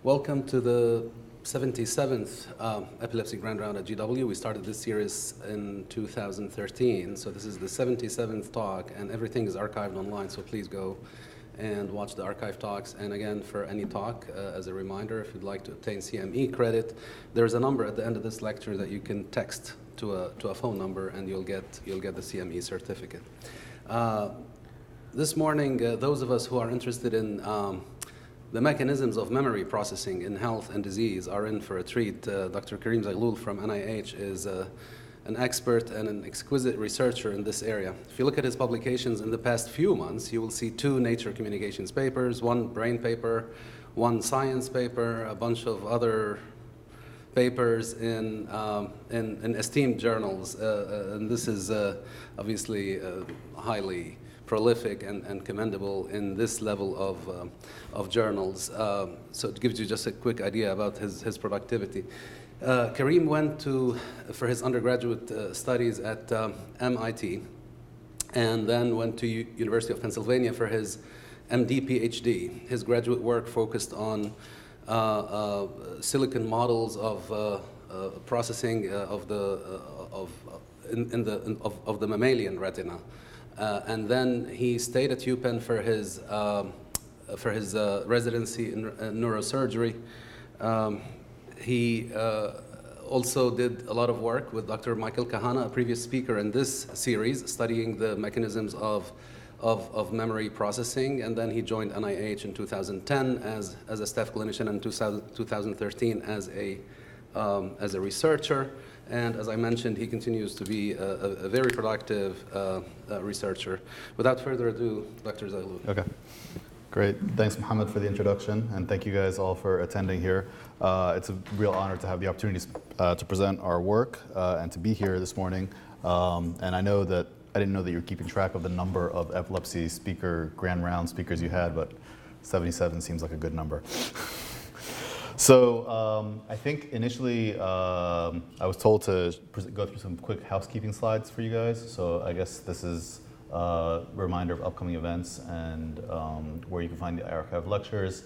Welcome to the 77th Epilepsy Grand Round at GW. We started this series in 2013, so this is the 77th talk, and everything is archived online, so please go and watch the archive talks. And again, for any talk, as a reminder, if you'd like to obtain CME credit, there's a number at the end of this lecture that you can text to a phone number, and you'll get the CME certificate. This morning, those of us who are interested in the mechanisms of memory processing in health and disease are in for a treat. Dr. Kareem Zaghloul from NIH is an expert and an exquisite researcher in this area. If you look at his publications in the past few months, you will see 2 Nature Communications papers, 1 Brain paper, 1 Science paper, a bunch of other papers in esteemed journals. And this is obviously highly prolific and commendable in this level of journals. So it gives you just a quick idea about his productivity. Kareem went for his undergraduate studies at MIT, and then went to University of Pennsylvania for his MD PhD. His graduate work focused on silicon models of processing of the mammalian retina. And then he stayed at UPenn for his residency in neurosurgery. He also did a lot of work with Dr. Michael Kahana, a previous speaker in this series, studying the mechanisms of memory processing. And then he joined NIH in 2010 as a staff clinician, and 2013 as a researcher. And as I mentioned, he continues to be a very productive researcher. Without further ado, Dr. Zaghloul. Okay, great. Thanks, Mohammed, for the introduction, and thank you guys all for attending here. It's a real honor to have the opportunity to present our work and to be here this morning. And I didn't know that you were keeping track of the number of epilepsy grand round speakers you had, but 77 seems like a good number. So I think initially I was told to go through some quick housekeeping slides for you guys. So I guess this is a reminder of upcoming events and where you can find the archive lectures.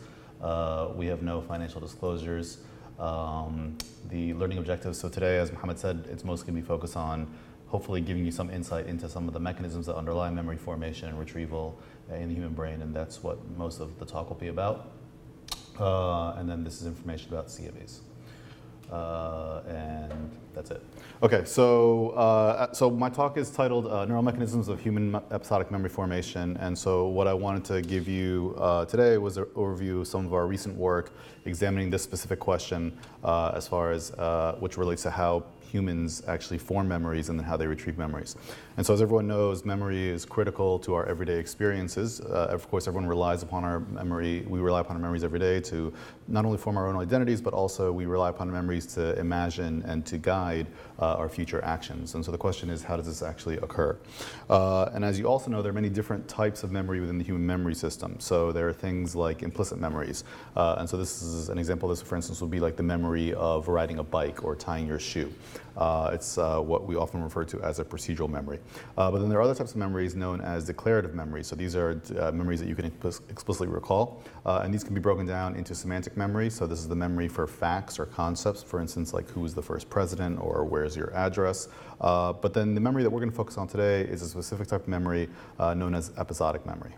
We have no financial disclosures. The learning objectives, so today, as Mohammed said, it's mostly going to be focused on hopefully giving you some insight into some of the mechanisms that underlie memory formation and retrieval in the human brain, and that's what most of the talk will be about. And then this is information about CMEs. And that's it. Okay, so my talk is titled Neural Mechanisms of Human Episodic Memory Formation. And so what I wanted to give you today was an overview of some of our recent work examining this specific question as far as which relates to how humans actually form memories and then how they retrieve memories. And so as everyone knows, memory is critical to our everyday experiences. Of course, everyone relies upon our memory. We rely upon our memories every day to not only form our own identities, but also we rely upon memories to imagine and to guide our future actions. And so the question is, how does this actually occur? And as you also know, there are many different types of memory within the human memory system. So there are things like implicit memories. And so this is an example of this, for instance, would be like the memory of riding a bike or tying your shoe. It's what we often refer to as a procedural memory. But then there are other types of memories known as declarative memories. So these are memories that you can explicitly recall. And these can be broken down into semantic memory. So this is the memory for facts or concepts, for instance, like who was the first president or where's your address. But then the memory that we're going to focus on today is a specific type of memory known as episodic memory.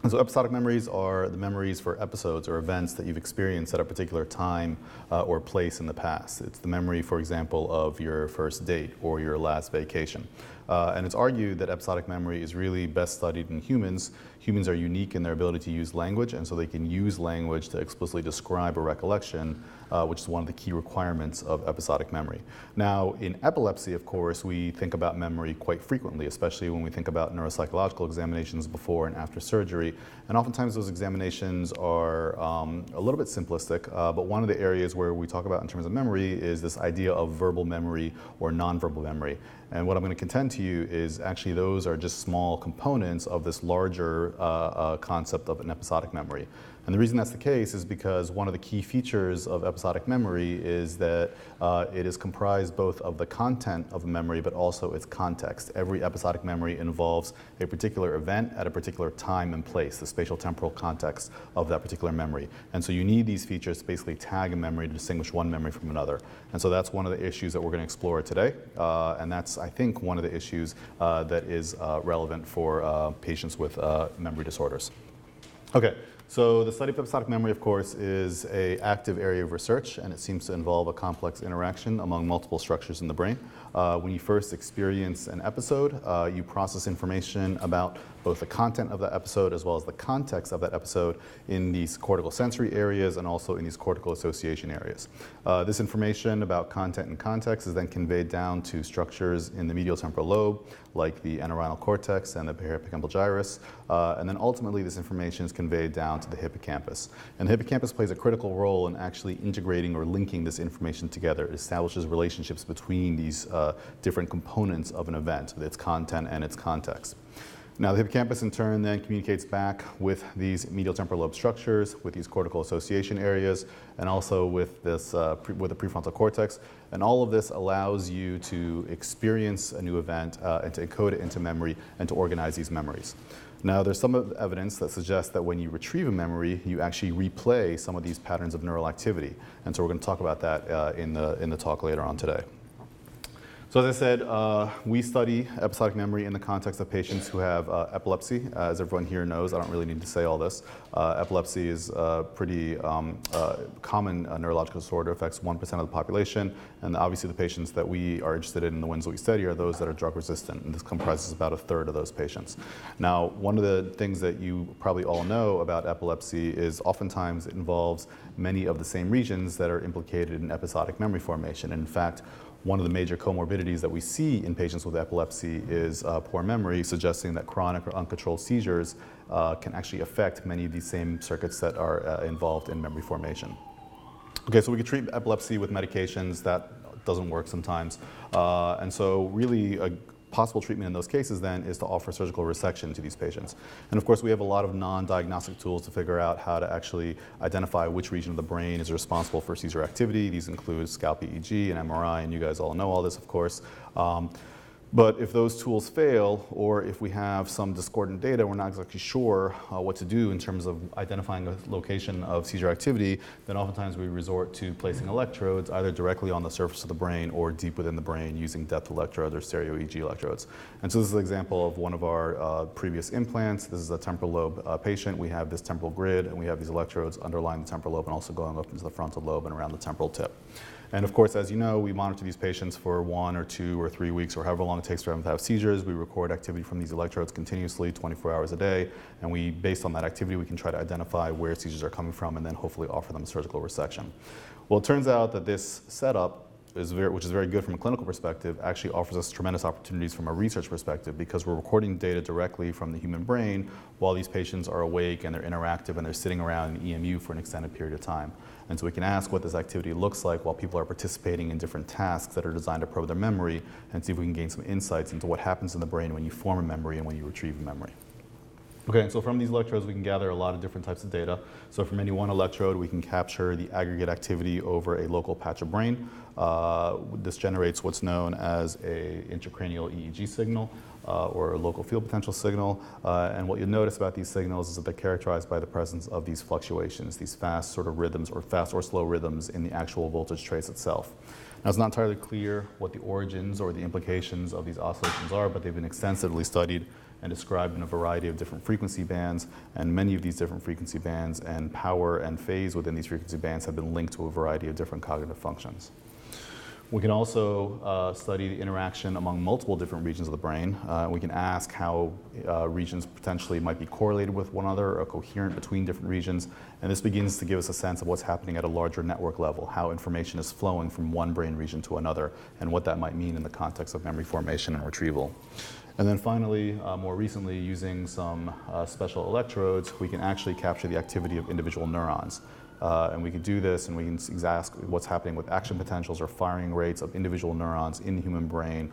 And so episodic memories are the memories for episodes or events that you've experienced at a particular time or place in the past. It's the memory, for example, of your first date or your last vacation. And it's argued that episodic memory is really best studied in humans. Humans are unique in their ability to use language, and so they can use language to explicitly describe a recollection, which is one of the key requirements of episodic memory. Now, in epilepsy, of course, we think about memory quite frequently, especially when we think about neuropsychological examinations before and after surgery. And oftentimes those examinations are a little bit simplistic, but one of the areas where we talk about in terms of memory is this idea of verbal memory or nonverbal memory. And what I'm going to contend to you is actually those are just small components of this larger concept of an episodic memory. And the reason that's the case is because one of the key features of episodic memory is that it is comprised both of the content of a memory but also its context. Every episodic memory involves a particular event at a particular time and place, the spatial temporal context of that particular memory. And so you need these features to basically tag a memory to distinguish one memory from another. And so that's one of the issues that we're going to explore today. And that's, I think, one of the issues that is relevant for patients with memory disorders. Okay. So the study of episodic memory, of course, is an active area of research, and it seems to involve a complex interaction among multiple structures in the brain. When you first experience an episode, you process information about both the content of that episode as well as the context of that episode in these cortical sensory areas and also in these cortical association areas. This information about content and context is then conveyed down to structures in the medial temporal lobe, like the entorhinal cortex and the hippocampal gyrus, and then ultimately this information is conveyed down to the hippocampus. And the hippocampus plays a critical role in actually integrating or linking this information together. It establishes relationships between these different components of an event, its content and its context. Now, the hippocampus in turn then communicates back with these medial temporal lobe structures, with these cortical association areas, and also with this with the prefrontal cortex. And all of this allows you to experience a new event and to encode it into memory and to organize these memories. Now, there's some evidence that suggests that when you retrieve a memory, you actually replay some of these patterns of neural activity. And so we're going to talk about that in the talk later on today. So as I said, we study episodic memory in the context of patients who have epilepsy. As everyone here knows, I don't really need to say all this. Epilepsy is a pretty common neurological disorder, affects 1% of the population, and obviously the patients that we are interested in, the ones that we study, are those that are drug resistant, and this comprises about a third of those patients. Now, one of the things that you probably all know about epilepsy is oftentimes it involves many of the same regions that are implicated in episodic memory formation. And in fact, one of the major comorbidities that we see in patients with epilepsy is poor memory, suggesting that chronic or uncontrolled seizures can actually affect many of these same circuits that are involved in memory formation. Okay, so we can treat epilepsy with medications. That doesn't work sometimes. And so really a possible treatment in those cases then is to offer surgical resection to these patients. And of course we have a lot of non-diagnostic tools to figure out how to actually identify which region of the brain is responsible for seizure activity. These include scalp EEG and MRI, and you guys all know all this, of course. But if those tools fail, or if we have some discordant data, we're not exactly sure what to do in terms of identifying a location of seizure activity, then oftentimes we resort to placing electrodes either directly on the surface of the brain or deep within the brain using depth electrodes or stereo EEG electrodes. And so this is an example of one of our previous implants. This is a temporal lobe patient. We have this temporal grid, and we have these electrodes underlying the temporal lobe and also going up into the frontal lobe and around the temporal tip. And of course, as you know, we monitor these patients for 1 or 2 or 3 weeks or however long it takes for them to have seizures. We record activity from these electrodes continuously, 24 hours a day. And we, based on that activity, we can try to identify where seizures are coming from and then hopefully offer them surgical resection. Well, it turns out that this setup, which is very good from a clinical perspective, actually offers us tremendous opportunities from a research perspective because we're recording data directly from the human brain while these patients are awake and they're interactive and they're sitting around in EMU for an extended period of time. And so we can ask what this activity looks like while people are participating in different tasks that are designed to probe their memory and see if we can gain some insights into what happens in the brain when you form a memory and when you retrieve a memory. Okay, so from these electrodes we can gather a lot of different types of data. So from any one electrode we can capture the aggregate activity over a local patch of brain. This generates what's known as a intracranial EEG signal or a local field potential signal. And what you'll notice about these signals is that they're characterized by the presence of these fluctuations, these fast sort of rhythms or fast or slow rhythms in the actual voltage trace itself. Now, it's not entirely clear what the origins or the implications of these oscillations are, but they've been extensively studied and described in a variety of different frequency bands, and many of these different frequency bands and power and phase within these frequency bands have been linked to a variety of different cognitive functions. We can also study the interaction among multiple different regions of the brain. We can ask how regions potentially might be correlated with one another or coherent between different regions, and this begins to give us a sense of what's happening at a larger network level, how information is flowing from one brain region to another, and what that might mean in the context of memory formation and retrieval. And then finally, more recently, using some special electrodes, we can actually capture the activity of individual neurons. And we can do this, and we can ask what's happening with action potentials or firing rates of individual neurons in the human brain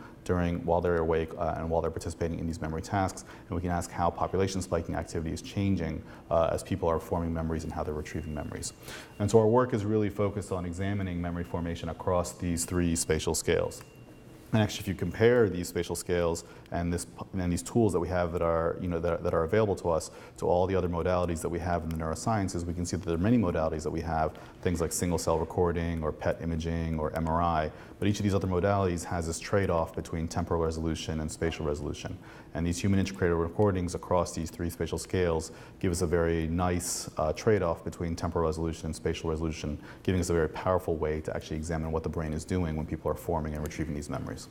while they're awake and while they're participating in these memory tasks. And we can ask how population spiking activity is changing as people are forming memories and how they're retrieving memories. And so our work is really focused on examining memory formation across these 3 spatial scales. And actually, if you compare these spatial scales and these tools that we have that are, that are available to us to all the other modalities that we have in the neurosciences, we can see that there are many modalities that we have, things like single cell recording or PET imaging or MRI. But each of these other modalities has this trade-off between temporal resolution and spatial resolution. And these human integrated recordings across these 3 spatial scales give us a very nice trade-off between temporal resolution and spatial resolution, giving us a very powerful way to actually examine what the brain is doing when people are forming and retrieving these memories.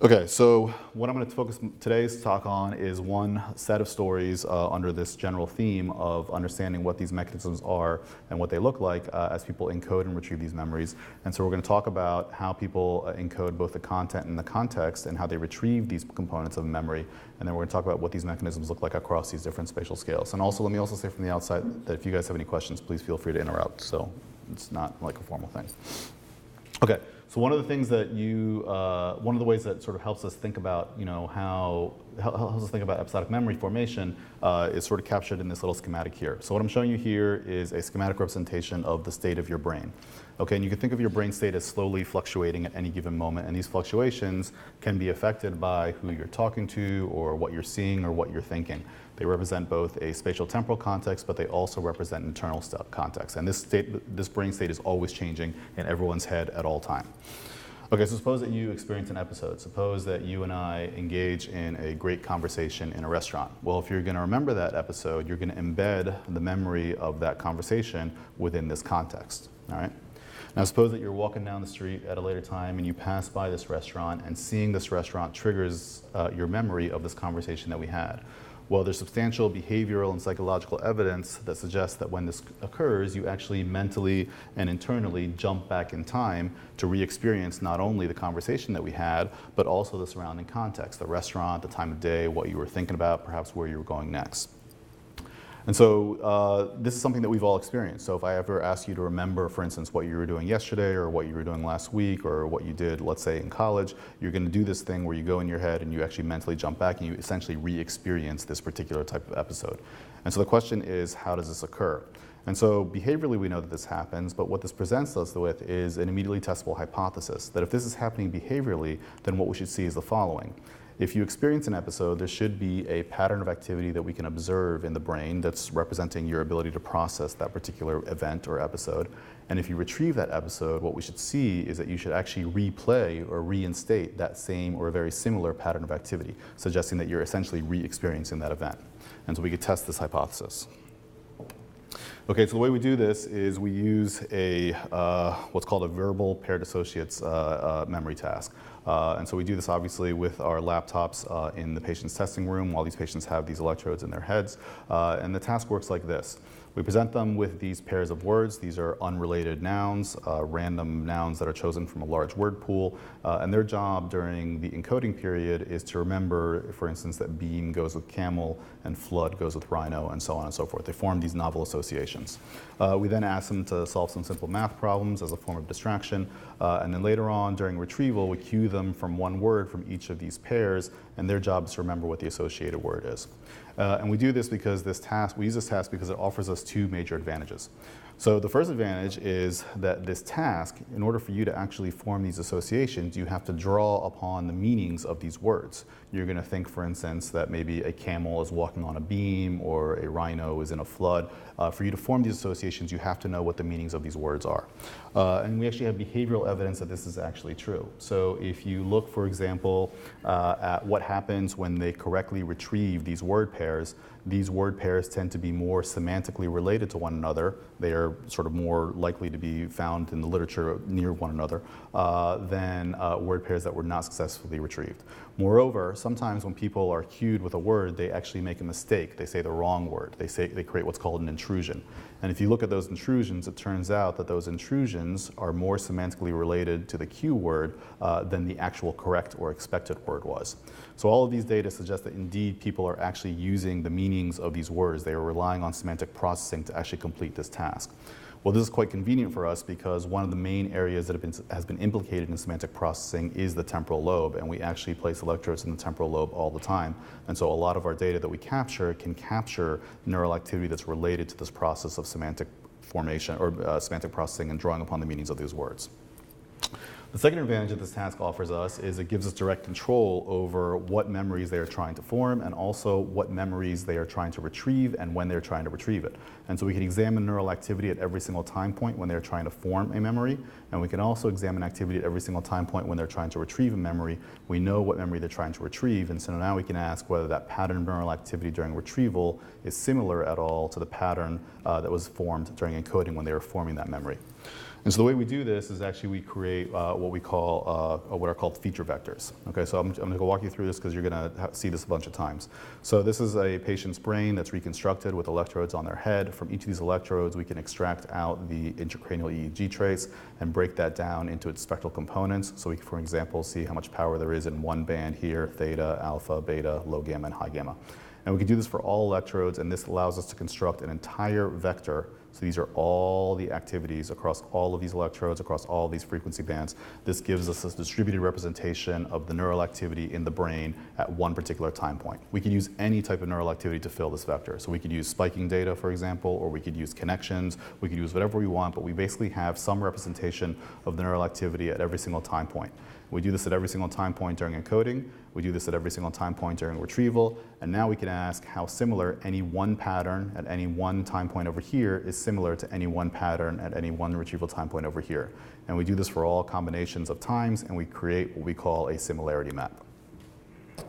Okay, so what I'm going to focus today's talk on is one set of stories under this general theme of understanding what these mechanisms are and what they look like as people encode and retrieve these memories. And so we're going to talk about how people encode both the content and the context and how they retrieve these components of memory. And then we're going to talk about what these mechanisms look like across these different spatial scales. And also, let me also say from the outside that if you guys have any questions, please feel free to interrupt. So it's not like a formal thing. Okay. So one of the things that one of the ways that sort of helps us think about, helps us think about episodic memory formation is sort of captured in this little schematic here. So what I'm showing you here is a schematic representation of the state of your brain. Okay, and you can think of your brain state as slowly fluctuating at any given moment, and these fluctuations can be affected by who you're talking to or what you're seeing or what you're thinking. They represent both a spatial temporal context, but they also represent internal context. And this brain state is always changing in everyone's head at all time. Okay, so suppose that you experience an episode. Suppose that you and I engage in a great conversation in a restaurant. Well, if you're going to remember that episode, you're going to embed the memory of that conversation within this context. All right? Now, suppose that you're walking down the street at a later time and you pass by this restaurant, and seeing this restaurant triggers your memory of this conversation that we had. Well, there's substantial behavioral and psychological evidence that suggests that when this occurs, you actually mentally and internally jump back in time to re-experience not only the conversation that we had, but also the surrounding context, the restaurant, the time of day, what you were thinking about, perhaps where you were going next. And so this is something that we've all experienced. So if I ever ask you to remember, for instance, what you were doing yesterday or what you were doing last week or what you did, let's say, in college, you're going to do this thing where you go in your head and you actually mentally jump back and you essentially re-experience this particular type of episode. And so the question is, how does this occur? And so behaviorally, we know that this happens, but what this presents us with is an immediately testable hypothesis that if this is happening behaviorally, then what we should see is the following. If you experience an episode, there should be a pattern of activity that we can observe in the brain that's representing your ability to process that particular event or episode. And if you retrieve that episode, what we should see is that you should actually replay or reinstate that same or a very similar pattern of activity, suggesting that you're essentially re-experiencing that event. And so we could test this hypothesis. Okay, so the way we do this is we use a what's called a verbal paired associates memory task. And so we do this obviously with our laptops in the patient's testing room while these patients have these electrodes in their heads. And the task works like this. We present them with these pairs of words. These are unrelated nouns, random nouns that are chosen from a large word pool. And their job during the encoding period is to remember, for instance, that beam goes with camel and flood goes with rhino and so on and so forth. They form these novel associations. We then ask them to solve some simple math problems as a form of distraction. And then later on during retrieval, we cue them from one word from each of these pairs, and their job is to remember what the associated word is. And we do this because we use this task because it offers us 2 major advantages. So the first advantage is that this task, in order for you to actually form these associations, you have to draw upon the meanings of these words. You're going to think, for instance, that maybe a camel is walking on a beam or a rhino is in a flood. For you to form these associations, you have to know what the meanings of these words are. And we actually have behavioral evidence that this is actually true. So if you look, for example, at what happens when they correctly retrieve these word pairs tend to be more semantically related to one another. They are sort of more likely to be found in the literature near one another than word pairs that were not successfully retrieved. Moreover, sometimes when people are cued with a word, they actually make a mistake. They say the wrong word. They create what's called an intrusion. And if you look at those intrusions, it turns out that those intrusions are more semantically related to the cue word than the actual correct or expected word was. So all of these data suggest that indeed people are actually using the meanings of these words. They are relying on semantic processing to actually complete this task. Well, this is quite convenient for us because one of the main areas that has been implicated in semantic processing is the temporal lobe, and we actually place electrodes in the temporal lobe all the time. And so a lot of our data that we capture can capture neural activity that's related to this process of semantic formation or semantic processing and drawing upon the meanings of these words. The second advantage that this task offers us is it gives us direct control over what memories they are trying to form and also what memories they are trying to retrieve and when they're trying to retrieve it. And so we can examine neural activity at every single time point when they're trying to form a memory, and we can also examine activity at every single time point when they're trying to retrieve a memory. We know what memory they're trying to retrieve, and so now we can ask whether that pattern of neural activity during retrieval is similar at all to the pattern that was formed during encoding when they were forming that memory. And so the way we do this is actually we create what we call, what are called feature vectors. Okay, so I'm going to walk you through this because you're going to see this a bunch of times. So this is a patient's brain that's reconstructed with electrodes on their head. From each of these electrodes, we can extract out the intracranial EEG trace and break that down into its spectral components. So we can, for example, see how much power there is in one band here, theta, alpha, beta, low gamma, and high gamma. And we can do this for all electrodes, and this allows us to construct an entire vector. So these are all the activities across all of these electrodes, across all of these frequency bands. This gives us this distributed representation of the neural activity in the brain at one particular time point. We could use any type of neural activity to fill this vector. So we could use spiking data, for example, or we could use connections. We could use whatever we want, but we basically have some representation of the neural activity at every single time point. We do this at every single time point during encoding. We do this at every single time point during retrieval. And now we can ask how similar any one pattern at any one time point over here is similar to any one pattern at any one retrieval time point over here. And we do this for all combinations of times, and we create what we call a similarity map.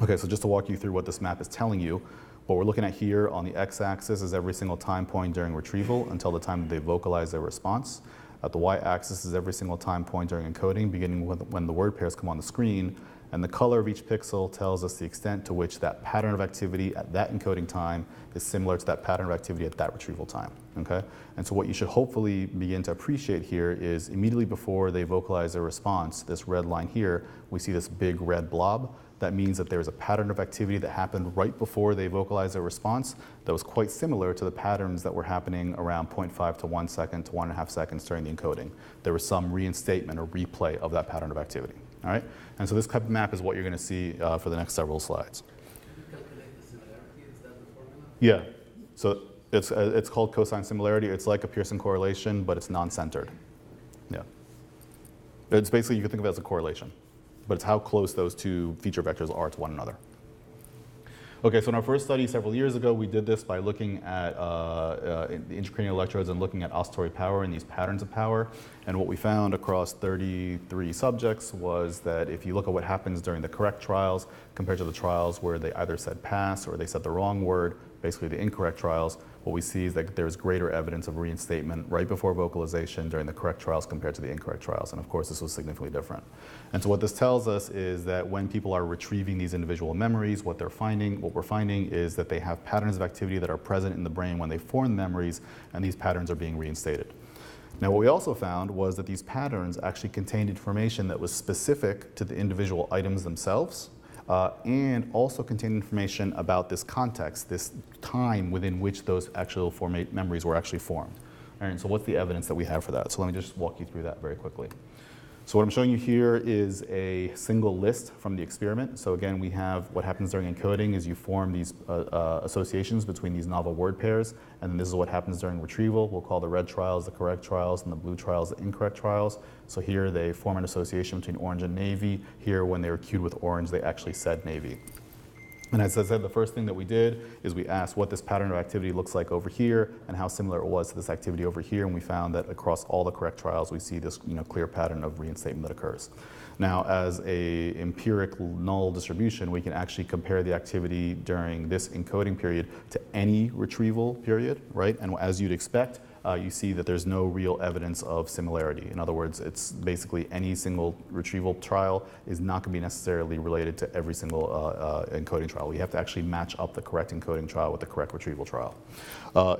Okay, so just to walk you through what this map is telling you, what we're looking at here on the x-axis is every single time point during retrieval until the time that they vocalize their response. At the y-axis is every single time point during encoding, beginning with when the word pairs come on the screen, and the color of each pixel tells us the extent to which that pattern of activity at that encoding time is similar to that pattern of activity at that retrieval time, okay? And so what you should hopefully begin to appreciate here is immediately before they vocalize their response, this red line here, we see this big red blob. That means that there's a pattern of activity that happened right before they vocalized their response that was quite similar to the patterns that were happening around 0.5 to 1 second to 1.5 seconds during the encoding. There was some reinstatement or replay of that pattern of activity, all right? And so this type of map is what you're going to see for the next several slides. Can you calculate the similarity? Is that the formula? Yeah, so it's called cosine similarity. It's like a Pearson correlation, but it's non-centered. Yeah. It's basically, you can think of it as a correlation, but it's how close those two feature vectors are to one another. Okay, so in our first study several years ago, we did this by looking at the intracranial electrodes and looking at oscillatory power and these patterns of power. And what we found across 33 subjects was that if you look at what happens during the correct trials compared to the trials where they either said pass or they said the wrong word, basically the incorrect trials, what we see is that there's greater evidence of reinstatement right before vocalization during the correct trials compared to the incorrect trials. And of course, this was significantly different. And so what this tells us is that when people are retrieving these individual memories, what we're finding is that they have patterns of activity that are present in the brain when they form memories, and these patterns are being reinstated. Now, what we also found was that these patterns actually contained information that was specific to the individual items themselves, and also contain information about this context, this time within which those actual memories were actually formed. All right, so what's the evidence that we have for that? So let me just walk you through that very quickly. So what I'm showing you here is a single list from the experiment. So again, we have what happens during encoding is you form these associations between these novel word pairs, and then this is what happens during retrieval. We'll call the red trials the correct trials and the blue trials the incorrect trials. So here they form an association between orange and navy. Here, when they were cued with orange, they actually said navy. And as I said, the first thing that we did is we asked what this pattern of activity looks like over here and how similar it was to this activity over here, and we found that across all the correct trials we see this clear pattern of reinstatement that occurs. Now, as a empiric null distribution, we can actually compare the activity during this encoding period to any retrieval period, right? And as you'd expect, you see that there's no real evidence of similarity. In other words, it's basically any single retrieval trial is not going to be necessarily related to every single encoding trial. We have to actually match up the correct encoding trial with the correct retrieval trial.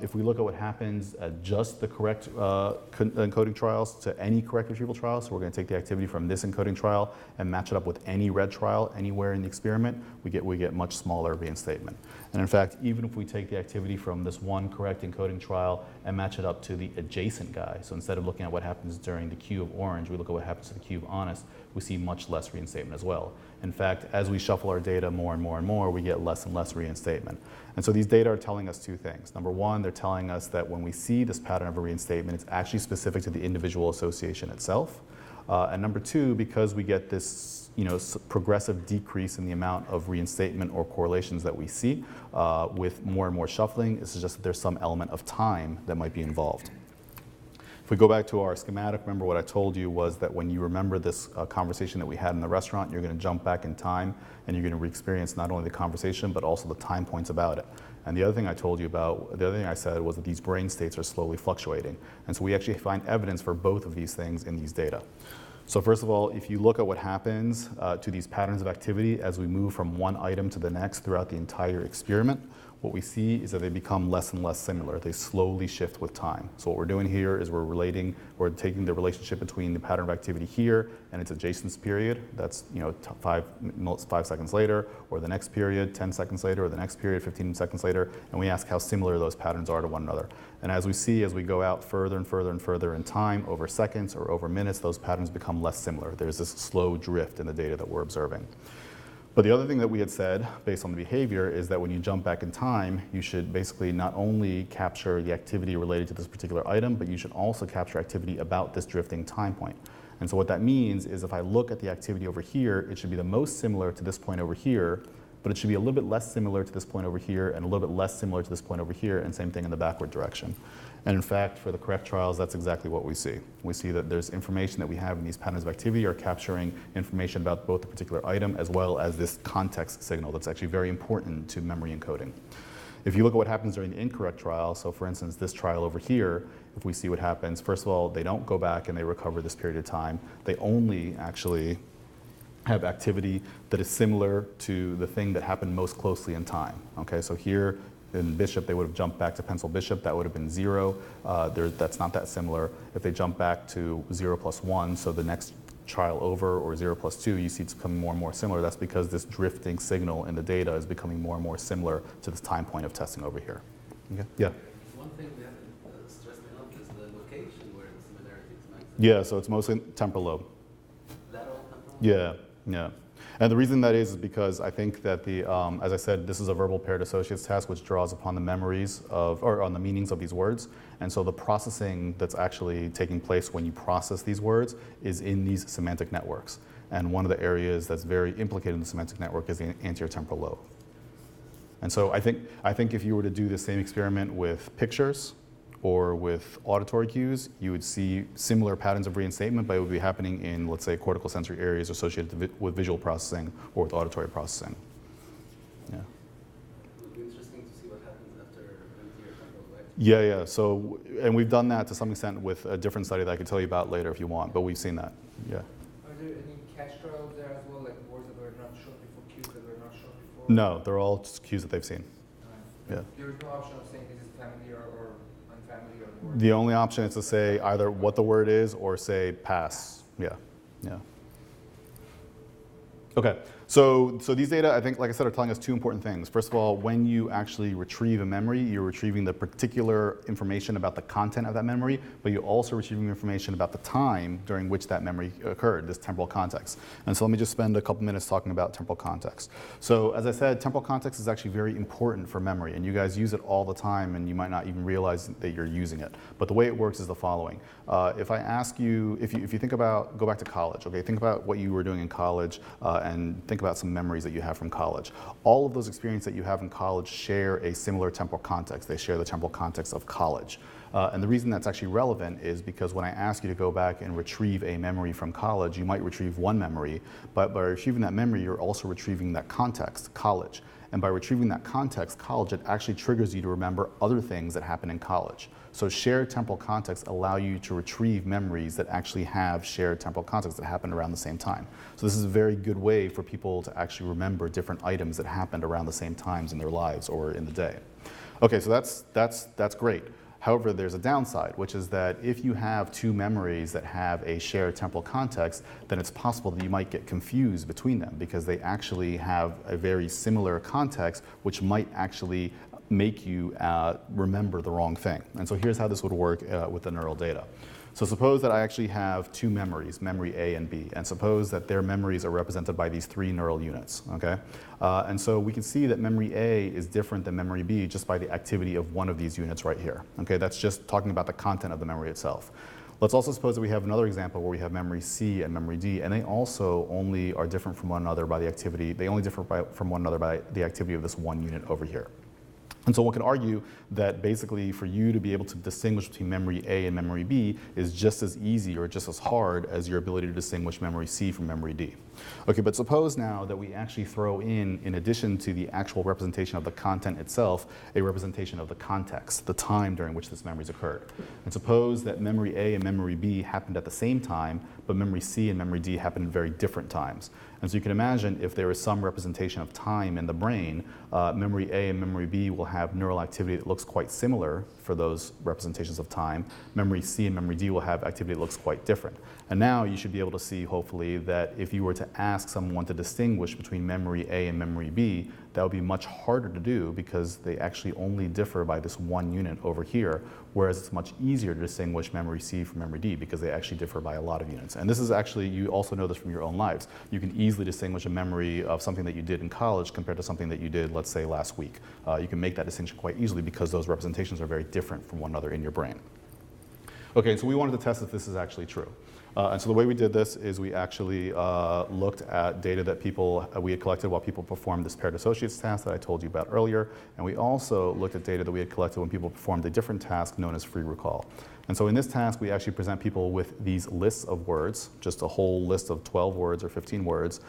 If we look at what happens at just the correct encoding trials to any correct retrieval trial, so we're going to take the activity from this encoding trial and match it up with any red trial anywhere in the experiment, we get much smaller reinstatement. And in fact, even if we take the activity from this one correct encoding trial and match it up to the adjacent guy, so instead of looking at what happens during the Q of orange, we look at what happens to the Q of honest, we see much less reinstatement as well. In fact, as we shuffle our data more and more and more, we get less and less reinstatement. And so these data are telling us two things. Number one, they're telling us that when we see this pattern of a reinstatement, it's actually specific to the individual association itself. And number two, because we get this progressive decrease in the amount of reinstatement or correlations that we see with more and more shuffling, it suggests that there's some element of time that might be involved. If we go back to our schematic, remember what I told you was that when you remember this conversation that we had in the restaurant, you're going to jump back in time and you're going to re-experience not only the conversation but also the time points about it. And the other thing I told you about, the other thing I said was that these brain states are slowly fluctuating. And so we actually find evidence for both of these things in these data. So first of all, if you look at what happens to these patterns of activity as we move from one item to the next throughout the entire experiment, what we see is that they become less and less similar. They slowly shift with time. So what we're doing here is we're taking the relationship between the pattern of activity here and its adjacent period, that's 5 seconds later, or the next period 10 seconds later, or the next period 15 seconds later, and we ask how similar those patterns are to one another. And as we go out further and further and further in time, over seconds or over minutes, those patterns become less similar. There's this slow drift in the data that we're observing. But the other thing that we had said, based on the behavior, is that when you jump back in time, you should basically not only capture the activity related to this particular item, but you should also capture activity about this drifting time point. And so what that means is if I look at the activity over here, it should be the most similar to this point over here, but it should be a little bit less similar to this point over here and a little bit less similar to this point over here, and same thing in the backward direction. And in fact, for the correct trials, that's exactly what we see. We see that there's information that we have in these patterns of activity are capturing information about both the particular item as well as this context signal that's actually very important to memory encoding. If you look at what happens during the incorrect trial, so for instance, this trial over here, if we see what happens, first of all, they don't go back and they recover this period of time. They only actually have activity that is similar to the thing that happened most closely in time. Okay, so here in bishop, they would have jumped back to pencil bishop. That would have been 0. That's not that similar. If they jump back to 0 plus 1, so the next trial over, or 0 plus 2, you see it's becoming more and more similar. That's because this drifting signal in the data is becoming more and more similar to this time point of testing over here. Okay? Yeah? One thing we haven't stressed enough is the location where the similarity is maximum. Yeah, so it's mostly temporal lobe. Lateral temporal? Yeah, yeah. And the reason that is because I think that as I said, this is a verbal paired associates task which draws upon the memories or on the meanings of these words. And so the processing that's actually taking place when you process these words is in these semantic networks. And one of the areas that's very implicated in the semantic network is the anterior temporal lobe. And so I think if you were to do the same experiment with pictures or with auditory cues, you would see similar patterns of reinstatement, but it would be happening in, let's say, cortical sensory areas associated with visual processing or with auditory processing. Yeah. It would be interesting to see what happens after anterior temporal lobe. Yeah. So, and we've done that to some extent with a different study that I could tell you about later if you want, but we've seen that. Yeah. Are there any catch trials there as well, like words that were not shown before, cues that were not shown before? No, they're all just cues that they've seen. Yeah. There is no option of saying this is family or unfamily or word. The only option is to say either what the word is or say pass. Yeah. Okay, so these data, I think, like I said, are telling us two important things. First of all, when you actually retrieve a memory, you're retrieving the particular information about the content of that memory, but you're also retrieving information about the time during which that memory occurred, this temporal context. And so let me just spend a couple minutes talking about temporal context. So as I said, temporal context is actually very important for memory, and you guys use it all the time, and you might not even realize that you're using it. But the way it works is the following. If I ask you, if you think about, go back to college, okay, think about what you were doing in college, and think about some memories that you have from college. All of those experiences that you have in college share a similar temporal context. They share the temporal context of college. And the reason that's actually relevant is because when I ask you to go back and retrieve a memory from college, you might retrieve one memory, but by retrieving that memory, you're also retrieving that context, college. And by retrieving that context, college, it actually triggers you to remember other things that happen in college. So shared temporal contexts allow you to retrieve memories that actually have shared temporal contexts that happened around the same time. So this is a very good way for people to actually remember different items that happened around the same times in their lives or in the day. Okay, so that's great. However, there's a downside, which is that if you have two memories that have a shared temporal context, then it's possible that you might get confused between them because they actually have a very similar context, which might actually make you remember the wrong thing. And so here's how this would work with the neural data. So suppose that I actually have two memories, memory A and B, and suppose that their memories are represented by these three neural units, okay? And so we can see that memory A is different than memory B just by the activity of one of these units right here, okay? That's just talking about the content of the memory itself. Let's also suppose that we have another example where we have memory C and memory D, and they also only are different from one another by the activity, they only differ from one another by the activity of this one unit over here. And so one can argue that basically for you to be able to distinguish between memory A and memory B is just as easy or just as hard as your ability to distinguish memory C from memory D. Okay, but suppose now that we actually throw in addition to the actual representation of the content itself, a representation of the context, the time during which this memory's occurred. And suppose that memory A and memory B happened at the same time, but memory C and memory D happened at very different times. And so you can imagine if there is some representation of time in the brain, memory A and memory B will have neural activity that looks quite similar for those representations of time. Memory C and memory D will have activity that looks quite different. And now you should be able to see, hopefully, that if you were to ask someone to distinguish between memory A and memory B, that would be much harder to do because they actually only differ by this one unit over here, whereas it's much easier to distinguish memory C from memory D because they actually differ by a lot of units. And this is actually, you also know this from your own lives. You can easily distinguish a memory of something that you did in college compared to something that you did, let's say, last week. You can make that distinction quite easily because those representations are very different from one another in your brain. Okay, so we wanted to test if this is actually true. And so the way we did this is we actually looked at data that we had collected while people performed this paired associates task that I told you about earlier. And we also looked at data that we had collected when people performed a different task known as free recall. And so in this task, we actually present people with these lists of words, just a whole list of 12 words or 15 words.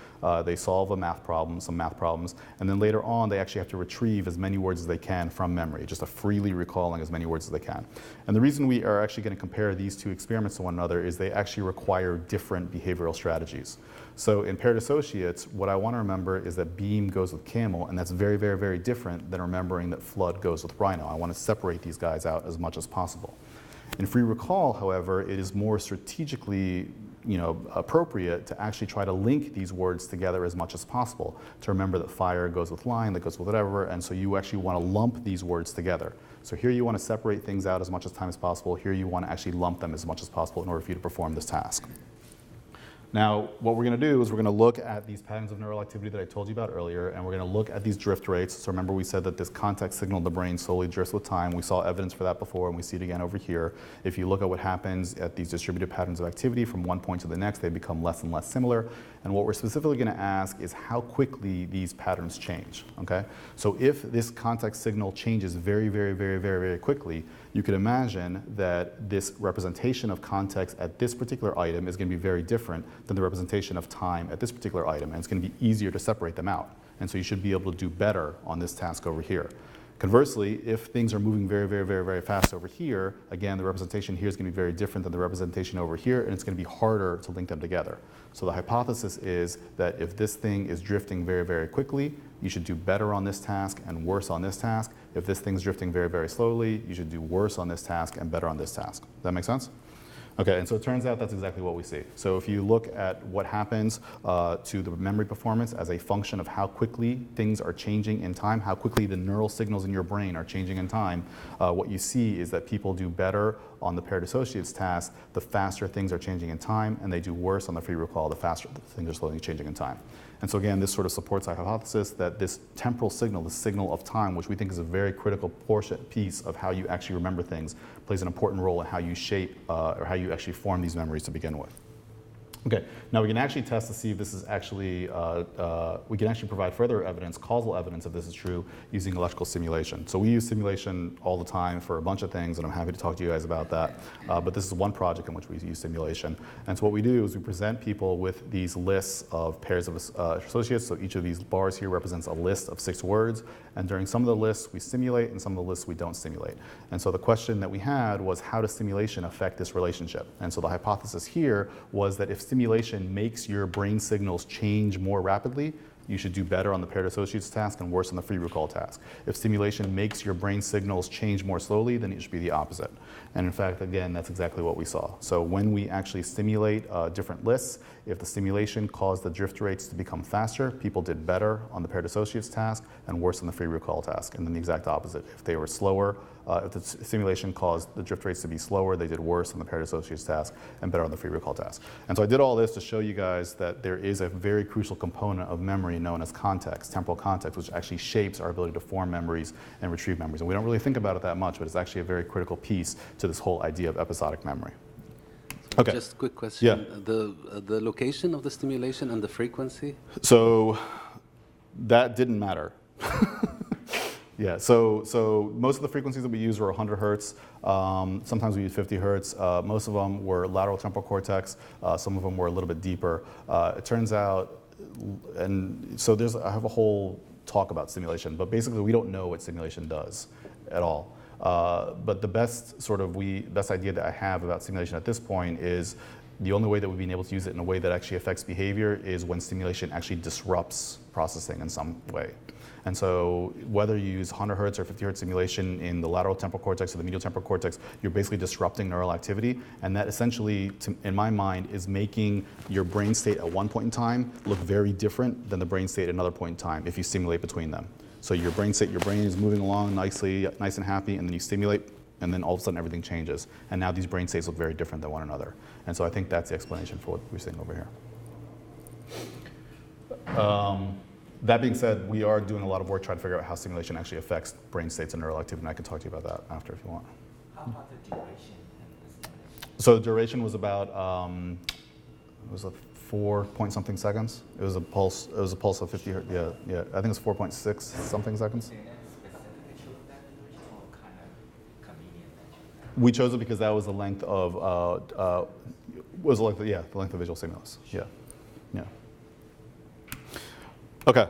They solve a math problem, some math problems, and then later on, they actually have to retrieve as many words as they can from memory, just a freely recalling as many words as they can. And the reason we are actually going to compare these two experiments to one another is they actually require different behavioral strategies. So in paired associates, what I want to remember is that beam goes with camel, and that's very, very, very different than remembering that flood goes with rhino. I want to separate these guys out as much as possible. In free recall, however, it is more strategically appropriate to actually try to link these words together as much as possible, to remember that fire goes with line, that goes with whatever, and so you actually want to lump these words together. So here you want to separate things out as much as time as possible. Here you want to actually lump them as much as possible in order for you to perform this task. Now, what we're going to do is we're going to look at these patterns of neural activity that I told you about earlier, and we're going to look at these drift rates. So remember we said that this context signal in the brain slowly drifts with time. We saw evidence for that before, and we see it again over here. If you look at what happens at these distributed patterns of activity from one point to the next, they become less and less similar. And what we're specifically going to ask is how quickly these patterns change, okay? So if this context signal changes very, very, very, very, very quickly, you could imagine that this representation of context at this particular item is going to be very different than the representation of time at this particular item, and it's going to be easier to separate them out. And so you should be able to do better on this task over here. Conversely, if things are moving very, very, very, very fast over here, again, the representation here is going to be very different than the representation over here, and it's going to be harder to link them together. So the hypothesis is that if this thing is drifting very, very quickly, you should do better on this task and worse on this task. If this thing's drifting very, very slowly, you should do worse on this task and better on this task. Does that make sense? Okay, and so it turns out that's exactly what we see. So if you look at what happens to the memory performance as a function of how quickly things are changing in time, how quickly the neural signals in your brain are changing in time, what you see is that people do better on the paired associates task the faster things are changing in time, and they do worse on the free recall the faster things are slowly changing in time. And so again, this sort of supports our hypothesis that this temporal signal, the signal of time, which we think is a very critical piece of how you actually remember things, plays an important role in how you shape or how you actually form these memories to begin with. Okay, now we can actually test to see if this is actually, we can actually provide further evidence, causal evidence if this is true, using electrical simulation. So we use simulation all the time for a bunch of things, and I'm happy to talk to you guys about that. But this is one project in which we use simulation. And so what we do is we present people with these lists of pairs of associates. So each of these bars here represents a list of 6 words. And during some of the lists we simulate, and some of the lists we don't simulate. And so the question that we had was, how does simulation affect this relationship? And so the hypothesis here was that if simulation makes your brain signals change more rapidly, you should do better on the paired associates task and worse on the free recall task. If simulation makes your brain signals change more slowly, then it should be the opposite. And in fact, again, that's exactly what we saw. So when we actually simulate different lists, if the simulation caused the drift rates to become faster, people did better on the paired associates task and worse on the free recall task. And then the exact opposite. If they were slower, if the simulation caused the drift rates to be slower, they did worse on the paired associates task and better on the free recall task. And so I did all this to show you guys that there is a very crucial component of memory known as context, temporal context, which actually shapes our ability to form memories and retrieve memories. And we don't really think about it that much, but it's actually a very critical piece to this whole idea of episodic memory. Okay. Just a quick question. Yeah. The location of the stimulation and the frequency? So that didn't matter. Yeah, so most of the frequencies that we use were 100 hertz. Sometimes we use 50 hertz. Most of them were lateral temporal cortex. Some of them were a little bit deeper. It turns out, and so I have a whole talk about simulation, but basically we don't know what simulation does at all. But the best idea that I have about simulation at this point is the only way that we've been able to use it in a way that actually affects behavior is when stimulation actually disrupts processing in some way. And so whether you use 100 hertz or 50 hertz simulation in the lateral temporal cortex or the medial temporal cortex, you're basically disrupting neural activity. And that essentially, in my mind, is making your brain state at one point in time look very different than the brain state at another point in time if you simulate between them. So your brain is moving along nicely, nice and happy, and then you stimulate, and then all of a sudden everything changes. And now these brain states look very different than one another. And so I think that's the explanation for what we're seeing over here. That being said, we are doing a lot of work trying to figure out how simulation actually affects brain states and neural activity, and I can talk to you about that after if you want. How about the duration? So the duration was about, it was a 4 point something seconds. It was a pulse of 50 hertz, yeah. I think it's 4.6 something seconds. We chose it because that was the length of, the length of visual stimulus, yeah. Okay.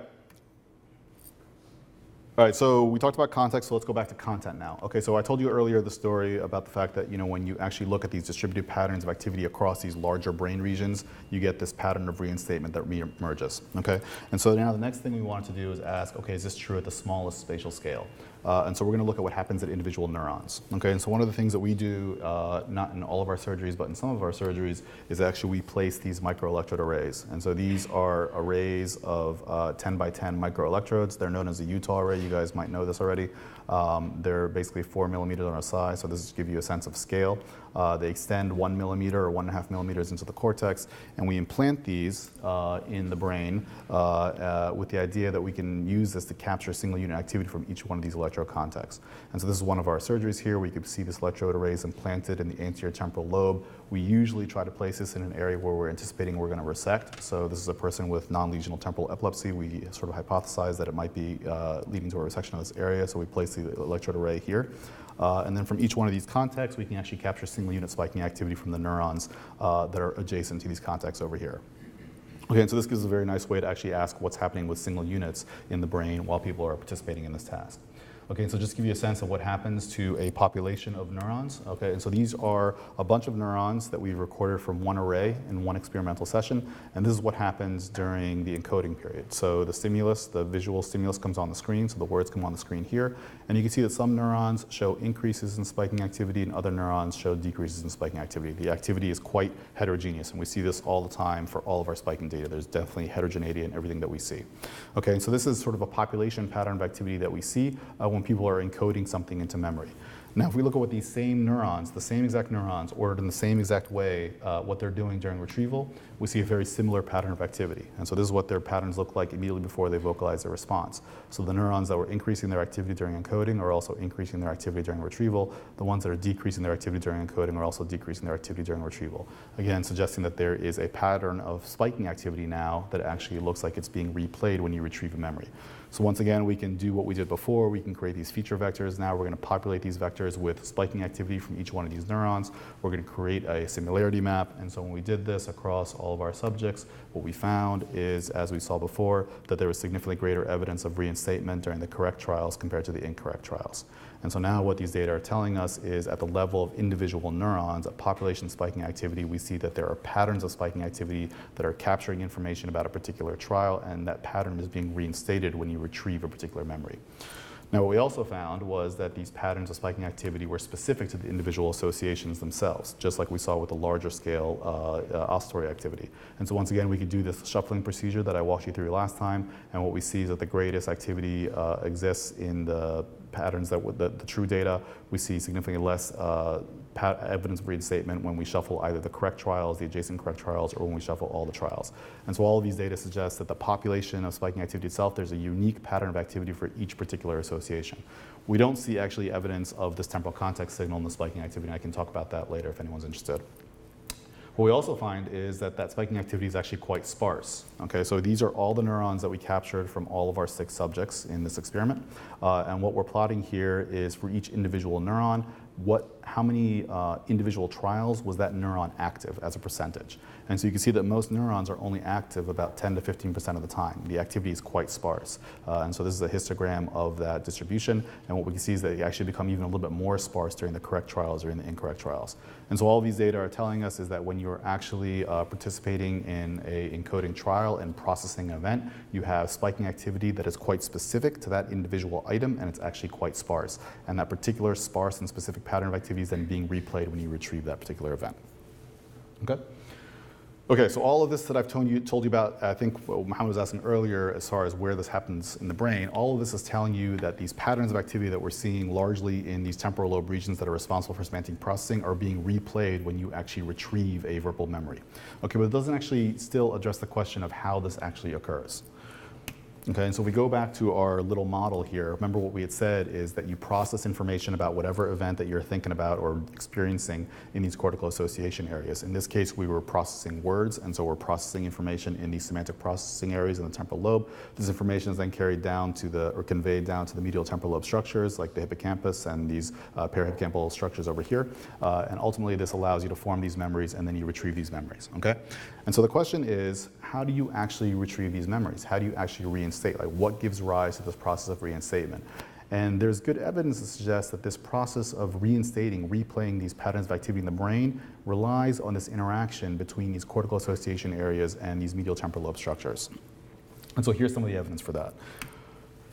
All right, so we talked about context, so let's go back to content now. Okay, so I told you earlier the story about the fact that, when you actually look at these distributed patterns of activity across these larger brain regions, you get this pattern of reinstatement that reemerges, okay? And so now the next thing we wanted to do is ask, okay, is this true at the smallest spatial scale? And so we're going to look at what happens at individual neurons. Okay, and so one of the things that we do, not in all of our surgeries, but in some of our surgeries, is actually we place these microelectrode arrays. And so these are arrays of 10 by 10 microelectrodes. They're known as a Utah array. You guys might know this already. They're basically 4 millimeters on a size, so this gives you a sense of scale. They extend 1 millimeter or 1.5 millimeters into the cortex, and we implant these in the brain with the idea that we can use this to capture single unit activity from each one of these electrode contexts. And so this is one of our surgeries here. We could see this electrode arrays implanted in the anterior temporal lobe. We usually try to place this in an area where we're anticipating we're going to resect. So this is a person with non-lesional temporal epilepsy. We sort of hypothesize that it might be leading to a resection of this area, so we place the electrode array here. And then from each one of these contexts, we can actually capture single unit spiking activity from the neurons that are adjacent to these contexts over here. Okay, and so this gives a very nice way to actually ask what's happening with single units in the brain while people are participating in this task. Okay, so just to give you a sense of what happens to a population of neurons. Okay, and so these are a bunch of neurons that we recorded from one array in one experimental session, and this is what happens during the encoding period. So the stimulus, the visual stimulus comes on the screen, so the words come on the screen here, and you can see that some neurons show increases in spiking activity and other neurons show decreases in spiking activity. The activity is quite heterogeneous, and we see this all the time for all of our spiking data. There's definitely heterogeneity in everything that we see. Okay, and so this is sort of a population pattern of activity that we see when people are encoding something into memory. Now, if we look at what these same neurons, the same exact neurons, ordered in the same exact way, what they're doing during retrieval, we see a very similar pattern of activity. And so this is what their patterns look like immediately before they vocalize their response. So the neurons that were increasing their activity during encoding are also increasing their activity during retrieval. The ones that are decreasing their activity during encoding are also decreasing their activity during retrieval. Again, suggesting that there is a pattern of spiking activity now that actually looks like it's being replayed when you retrieve a memory. So once again, we can do what we did before. We can create these feature vectors. Now we're going to populate these vectors with spiking activity from each one of these neurons. We're going to create a similarity map. And so when we did this across all of our subjects, what we found is, as we saw before, that there was significantly greater evidence of reinstatement during the correct trials compared to the incorrect trials. And so now what these data are telling us is at the level of individual neurons, at population spiking activity, we see that there are patterns of spiking activity that are capturing information about a particular trial, and that pattern is being reinstated when you retrieve a particular memory. Now, what we also found was that these patterns of spiking activity were specific to the individual associations themselves, just like we saw with the larger scale oscillatory activity. And so once again, we could do this shuffling procedure that I walked you through last time, and what we see is that the greatest activity exists in the patterns that with the true data. We see significantly less evidence of reinstatement when we shuffle either the correct trials, the adjacent correct trials, or when we shuffle all the trials. And so all of these data suggest that the population of spiking activity itself, there's a unique pattern of activity for each particular association. We don't see actually evidence of this temporal context signal in the spiking activity, and I can talk about that later if anyone's interested. What we also find is that that spiking activity is actually quite sparse. Okay, so these are all the neurons that we captured from all of our 6 subjects in this experiment. And what we're plotting here is for each individual neuron, how many individual trials was that neuron active as a percentage. And so you can see that most neurons are only active about 10 to 15% of the time. The activity is quite sparse. And so this is a histogram of that distribution. And what we can see is that they actually become even a little bit more sparse during the correct trials or in the incorrect trials. And so all of these data are telling us is that when you're actually participating in a encoding trial and processing an event, you have spiking activity that is quite specific to that individual item, and it's actually quite sparse. And that particular sparse and specific pattern of activity is then being replayed when you retrieve that particular event. Okay? Okay, so all of this that I've told you about, I think what Mohammed was asking earlier as far as where this happens in the brain, all of this is telling you that these patterns of activity that we're seeing largely in these temporal lobe regions that are responsible for semantic processing are being replayed when you actually retrieve a verbal memory. Okay, but it doesn't actually still address the question of how this actually occurs. Okay, and so if we go back to our little model here, remember what we had said is that you process information about whatever event that you're thinking about or experiencing in these cortical association areas. In this case, we were processing words, and so we're processing information in these semantic processing areas in the temporal lobe. This information is then carried down to or conveyed down to the medial temporal lobe structures like the hippocampus and these parahippocampal structures over here. And ultimately, this allows you to form these memories, and then you retrieve these memories, okay? And so the question is, how do you actually retrieve these memories? How do you actually reinstate? Like, what gives rise to this process of reinstatement? And there's good evidence to suggest that this process of reinstating, replaying these patterns of activity in the brain relies on this interaction between these cortical association areas and these medial temporal lobe structures. And so here's some of the evidence for that.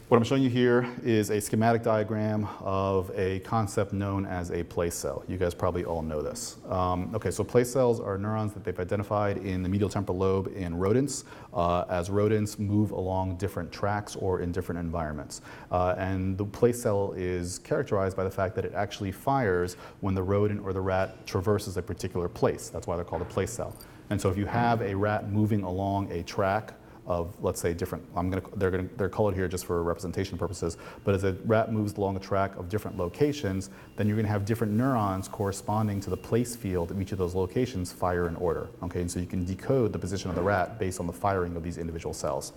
What I'm showing you here is a schematic diagram of a concept known as a place cell. You guys probably all know this. Okay, so place cells are neurons that they've identified in the medial temporal lobe in rodents as rodents move along different tracks or in different environments. And the place cell is characterized by the fact that it actually fires when the rodent or the rat traverses a particular place. That's why they're called a place cell. And so if you have a rat moving along a track of, let's say, different, they're colored here just for representation purposes, but as a rat moves along a track of different locations, then you're gonna have different neurons corresponding to the place field of each of those locations fire in order, okay? And so you can decode the position of the rat based on the firing of these individual cells.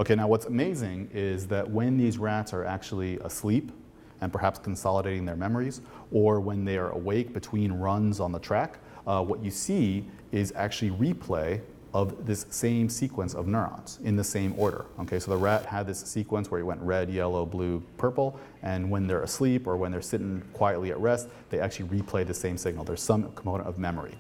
Okay, now what's amazing is that when these rats are actually asleep and perhaps consolidating their memories, or when they are awake between runs on the track, what you see is actually replay of this same sequence of neurons in the same order. Okay, so the rat had this sequence where he went red, yellow, blue, purple, and when they're asleep or when they're sitting quietly at rest, they actually replay the same signal. There's some component of memory.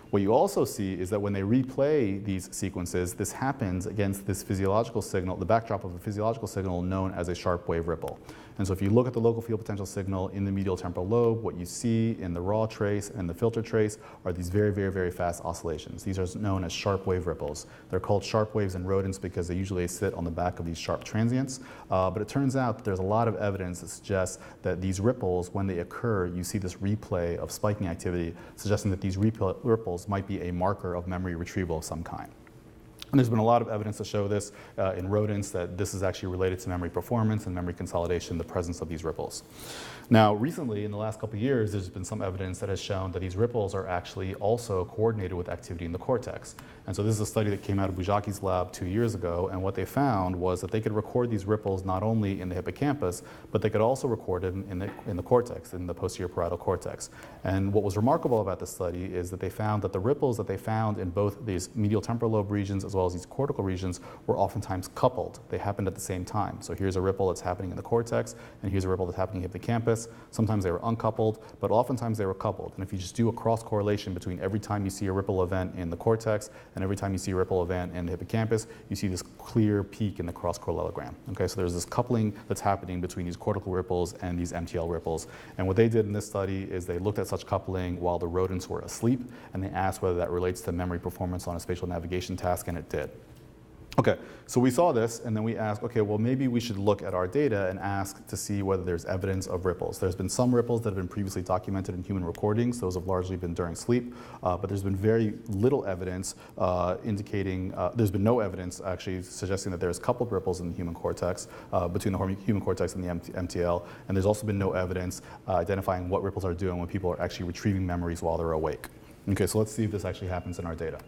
What you also see is that when they replay these sequences, this happens against this physiological signal, the backdrop of a physiological signal known as a sharp wave ripple. And so if you look at the local field potential signal in the medial temporal lobe, what you see in the raw trace and the filter trace are these very, very, very fast oscillations. These are known as sharp wave ripples. They're called sharp waves in rodents because they usually sit on the back of these sharp transients. But it turns out that there's a lot of evidence that suggests that these ripples, when they occur, you see this replay of spiking activity, suggesting that these ripples might be a marker of memory retrieval of some kind. And there's been a lot of evidence to show this in rodents, that this is actually related to memory performance and memory consolidation, the presence of these ripples. Now, recently, in the last couple of years, there's been some evidence that has shown that these ripples are actually also coordinated with activity in the cortex. And so this is a study that came out of Bujaki's lab 2 years ago, and what they found was that they could record these ripples not only in the hippocampus, but they could also record it in the cortex, in the posterior parietal cortex. And what was remarkable about this study is that they found that the ripples that they found in both these medial temporal lobe regions as well as these cortical regions were oftentimes coupled. They happened at the same time. So here's a ripple that's happening in the cortex, and here's a ripple that's happening in the hippocampus. Sometimes they were uncoupled, but oftentimes they were coupled. And if you just do a cross correlation between every time you see a ripple event in the cortex and every time you see a ripple event in the hippocampus, you see this clear peak in the cross-correllogram. Okay, so there's this coupling that's happening between these cortical ripples and these MTL ripples. And what they did in this study is they looked at such coupling while the rodents were asleep, and they asked whether that relates to memory performance on a spatial navigation task, and it did. Okay, so we saw this, and then we asked, okay, well, maybe we should look at our data and ask to see whether there's evidence of ripples. There's been some ripples that have been previously documented in human recordings. Those have largely been during sleep, but there's been very little evidence indicating, there's been no evidence actually suggesting that there's coupled ripples in the human cortex, between the human cortex and the MTL, and there's also been no evidence identifying what ripples are doing when people are actually retrieving memories while they're awake. Okay, so let's see if this actually happens in our data.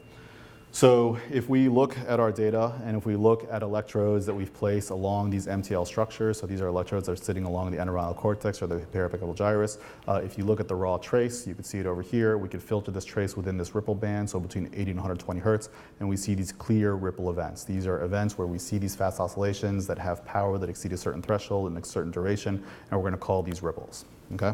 So if we look at our data and if we look at electrodes that we've placed along these MTL structures, so these are electrodes that are sitting along the entorhinal cortex or the periapical gyrus. If you look at the raw trace, you can see it over here. We could filter this trace within this ripple band, so between 80 and 120 hertz, and we see these clear ripple events. These are events where we see these fast oscillations that have power that exceed a certain threshold in a certain duration, and we're going to call these ripples. Okay?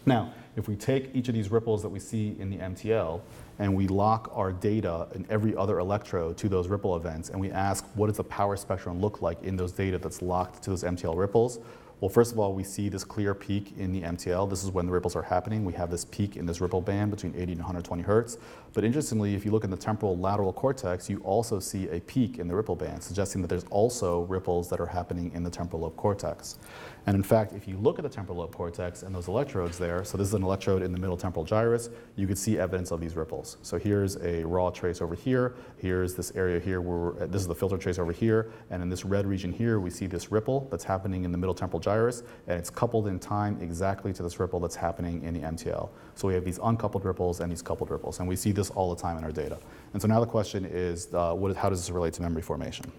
Now, if we take each of these ripples that we see in the MTL and we lock our data in every other electrode to those ripple events, and we ask what does the power spectrum look like in those data that's locked to those MTL ripples, well, first of all, we see this clear peak in the MTL. This is when the ripples are happening. We have this peak in this ripple band between 80 and 120 hertz. But interestingly, if you look in the temporal lateral cortex, you also see a peak in the ripple band, suggesting that there's also ripples that are happening in the temporal lobe cortex. And in fact, if you look at the temporal lobe cortex and those electrodes there, so this is an electrode in the middle temporal gyrus, you could see evidence of these ripples. So here's a raw trace over here. Here's this area here where this is the filter trace over here. And in this red region here, we see this ripple that's happening in the middle temporal gyrus, and it's coupled in time exactly to this ripple that's happening in the MTL. So we have these uncoupled ripples and these coupled ripples, and we see this all the time in our data. And so now the question is, how does this relate to memory formation?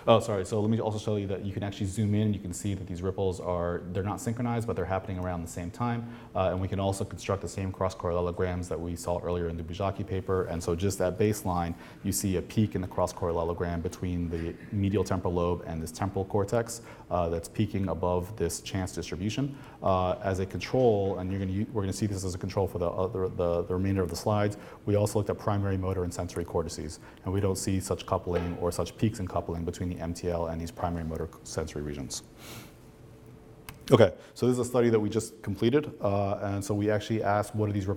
Oh, sorry, so let me also show you that you can actually zoom in and you can see that these ripples they're not synchronized, but they're happening around the same time. And we can also construct the same cross-correllograms that we saw earlier in the Bujaki paper. And so just at baseline, you see a peak in the cross-correllogram between the medial temporal lobe and this temporal cortex that's peaking above this chance distribution. As a control, and we're going to see this as a control for the remainder of the slides, we also looked at primary motor and sensory cortices. And we don't see such coupling or such peaks in coupling between the MTL and these primary motor sensory regions. Okay, so this is a study that we just completed, and so we actually asked what are these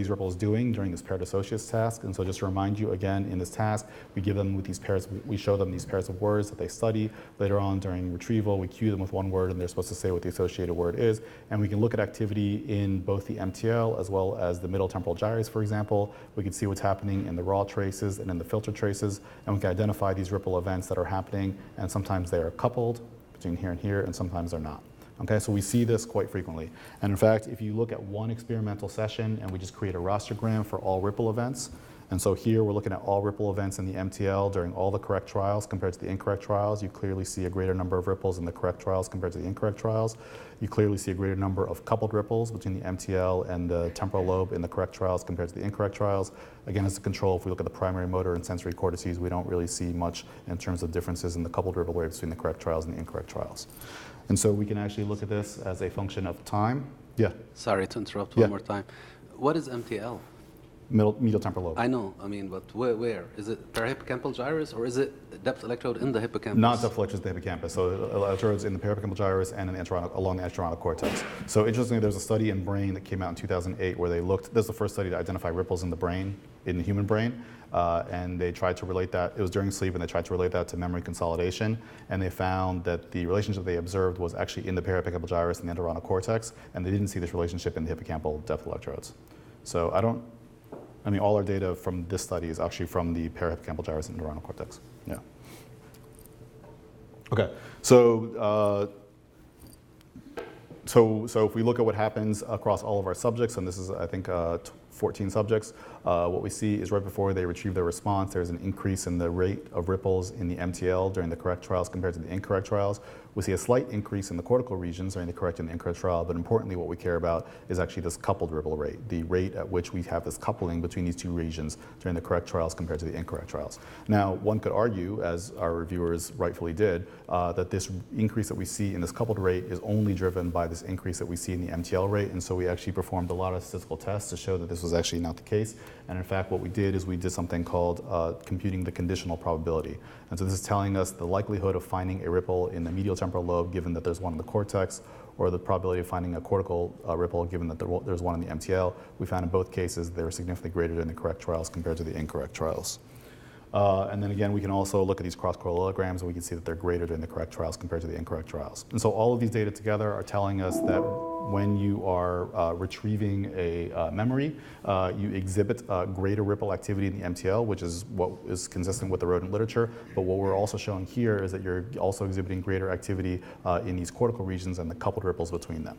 ripples doing during this paired associates task. And so just to remind you again, in this task, we give them with these pairs, we show them these pairs of words that they study. Later on during retrieval, we cue them with one word, and they're supposed to say what the associated word is. And we can look at activity in both the MTL as well as the middle temporal gyrus, for example. We can see what's happening in the raw traces and in the filter traces, and we can identify these ripple events that are happening, and sometimes they are coupled between here and here, and sometimes they're not. Okay, so we see this quite frequently. And in fact, if you look at one experimental session and we just create a rastergram for all ripple events, and so here we're looking at all ripple events in the MTL during all the correct trials compared to the incorrect trials, you clearly see a greater number of ripples in the correct trials compared to the incorrect trials. You clearly see a greater number of coupled ripples between the MTL and the temporal lobe in the correct trials compared to the incorrect trials. Again, as a control, if we look at the primary motor and sensory cortices, we don't really see much in terms of differences in the coupled ripple waves between the correct trials and the incorrect trials. And so we can actually look at this as a function of time. Yeah? Sorry to interrupt Yeah. one more time. What is MTL? medial temporal lobe. I know. I mean, but where? Is it perihippocampal gyrus or is it depth electrode in the hippocampus? Not depth electrodes in the hippocampus. So electrodes in the perihippocampal gyrus and in the along the entorhinal cortex. So interestingly, there's a study in brain that came out in 2008 where they looked. This is the first study to identify ripples in the brain, in the human brain. And they tried to relate that, it was during sleep, and they tried to relate that to memory consolidation, and they found that the relationship they observed was actually in the perihippocampal gyrus and the entorhinal cortex, and they didn't see this relationship in the hippocampal depth electrodes. So all our data from this study is actually from the perihippocampal gyrus and entorhinal cortex. Yeah. Okay, so if we look at what happens across all of our subjects, and this is, I think, 14 subjects, what we see is right before they retrieve their response, there's an increase in the rate of ripples in the MTL during the correct trials compared to the incorrect trials. We see a slight increase in the cortical regions during the correct and the incorrect trial, but importantly what we care about is actually this coupled ripple rate, the rate at which we have this coupling between these two regions during the correct trials compared to the incorrect trials. Now, one could argue, as our reviewers rightfully did, that this increase that we see in this coupled rate is only driven by this increase that we see in the MTL rate, and so we actually performed a lot of statistical tests to show that this was actually not the case. And in fact, what we did is we did something called computing the conditional probability. And so this is telling us the likelihood of finding a ripple in the medial temporal lobe given that there's one in the cortex, or the probability of finding a cortical ripple given that there's one in the MTL. We found in both cases they were significantly greater in the correct trials compared to the incorrect trials. And then again, we can also look at these cross-correlograms and we can see that they're greater than the correct trials compared to the incorrect trials. And so all of these data together are telling us that when you are retrieving a memory, you exhibit greater ripple activity in the MTL, which is what is consistent with the rodent literature. But what we're also showing here is that you're also exhibiting greater activity in these cortical regions and the coupled ripples between them.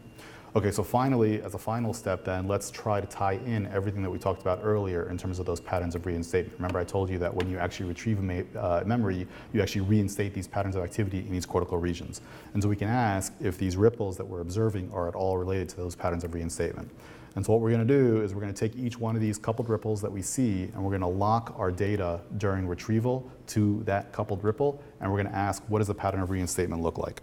Okay, so finally, as a final step then, let's try to tie in everything that we talked about earlier in terms of those patterns of reinstatement. Remember I told you that when you actually retrieve a memory, you actually reinstate these patterns of activity in these cortical regions. And so we can ask if these ripples that we're observing are at all related to those patterns of reinstatement. And so what we're going to do is we're going to take each one of these coupled ripples that we see and we're going to lock our data during retrieval to that coupled ripple, and we're going to ask what does the pattern of reinstatement look like.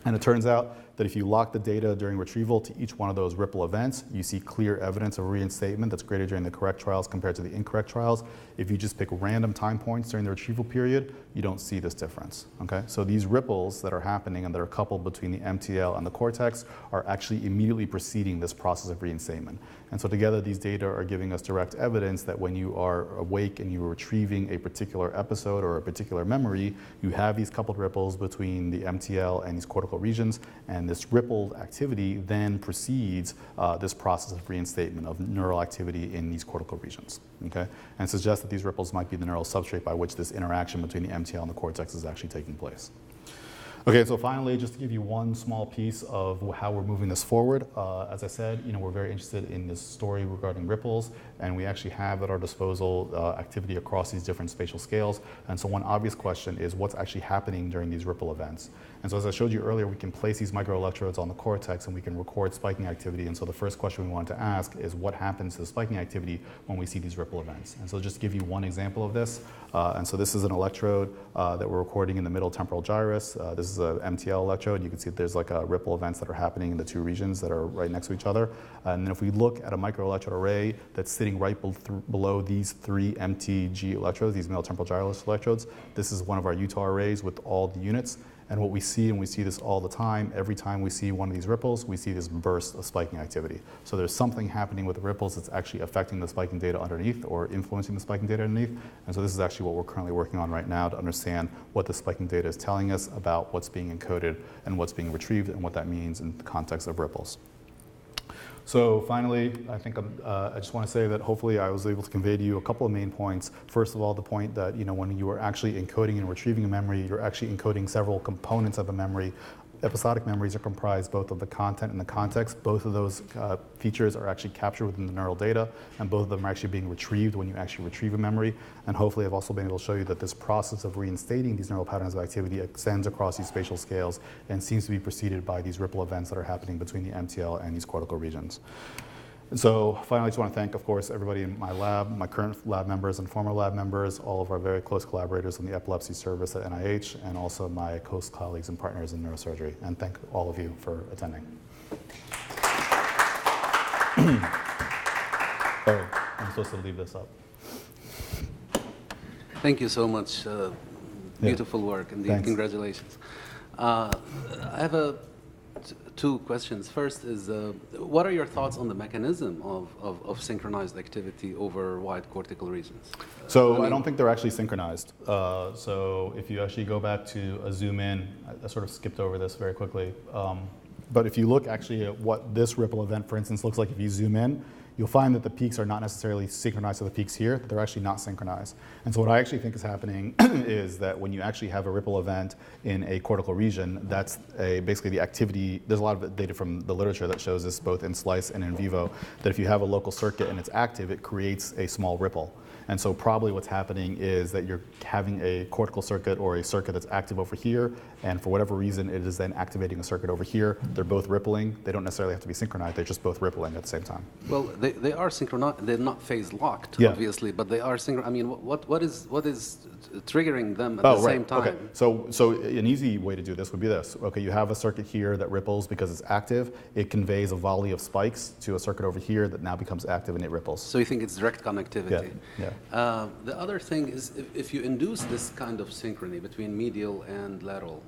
And it turns out that if you lock the data during retrieval to each one of those ripple events, you see clear evidence of reinstatement that's greater during the correct trials compared to the incorrect trials. If you just pick random time points during the retrieval period, you don't see this difference, okay? So these ripples that are happening and that are coupled between the MTL and the cortex are actually immediately preceding this process of reinstatement. And so together these data are giving us direct evidence that when you are awake and you are retrieving a particular episode or a particular memory, you have these coupled ripples between the MTL and these cortical regions, and this rippled activity then precedes this process of reinstatement of neural activity in these cortical regions, okay? And suggests that these ripples might be the neural substrate by which this interaction between the MTL and the cortex is actually taking place. Okay, so finally, just to give you one small piece of how we're moving this forward, as I said, we're very interested in this story regarding ripples, and we actually have at our disposal activity across these different spatial scales. And so one obvious question is what's actually happening during these ripple events. And so as I showed you earlier, we can place these microelectrodes on the cortex and we can record spiking activity. And so the first question we wanted to ask is what happens to the spiking activity when we see these ripple events. And so just to give you one example of this, and so this is an electrode that we're recording in the middle temporal gyrus. This is a MTL electrode. You can see that there's like ripple events that are happening in the two regions that are right next to each other. And then if we look at a microelectrode array that's sitting right below these three MTG electrodes, these middle temporal gyrus electrodes, this is one of our Utah arrays with all the units. And what we see, and we see this all the time, every time we see one of these ripples, we see this burst of spiking activity. So there's something happening with the ripples that's actually affecting the spiking data underneath or influencing the spiking data underneath. And so this is actually what we're currently working on right now to understand what the spiking data is telling us about what's being encoded and what's being retrieved and what that means in the context of ripples. So finally, I think I just want to say that hopefully I was able to convey to you a couple of main points. First of all, the point that when you are actually encoding and retrieving a memory, you're actually encoding several components of a memory. Episodic memories are comprised both of the content and the context. Both of those features are actually captured within the neural data, and both of them are actually being retrieved when you actually retrieve a memory. And hopefully I've also been able to show you that this process of reinstating these neural patterns of activity extends across these spatial scales and seems to be preceded by these ripple events that are happening between the MTL and these cortical regions. And so finally, I just want to thank, of course, everybody in my lab, my current lab members and former lab members, all of our very close collaborators on the epilepsy service at NIH, and also my close colleagues and partners in neurosurgery. And thank all of you for attending. Oh, I'm supposed to leave this up. Thank you so much. Beautiful work, indeed. Thanks. Congratulations. I have two questions. First is, what are your thoughts on the mechanism of synchronized activity over wide cortical regions? So I don't think they're actually synchronized. So if you actually go back to a zoom in, I sort of skipped over this very quickly. But if you look actually at what this ripple event, for instance, looks like if you zoom in, you'll find that the peaks are not necessarily synchronized to the peaks here, that they're actually not synchronized. And so what I actually think is happening is that when you actually have a ripple event in a cortical region, that's basically the activity. There's a lot of data from the literature that shows this both in slice and in vivo, that if you have a local circuit and it's active, it creates a small ripple. And so probably what's happening is that you're having a cortical circuit or a circuit that's active over here, and for whatever reason, it is then activating a circuit over here. They're both rippling. They don't necessarily have to be synchronized. They're just both rippling at the same time. Well, they are synchronized. They're not phase locked, Yeah. obviously, but they are synchronized. I mean, what is triggering them at the same time? Okay. So an easy way to do this would be this. Okay, you have a circuit here that ripples because it's active. It conveys a volley of spikes to a circuit over here that now becomes active and it ripples. So you think it's direct connectivity? Yeah. The other thing is if you induce this kind of synchrony between medial and lateral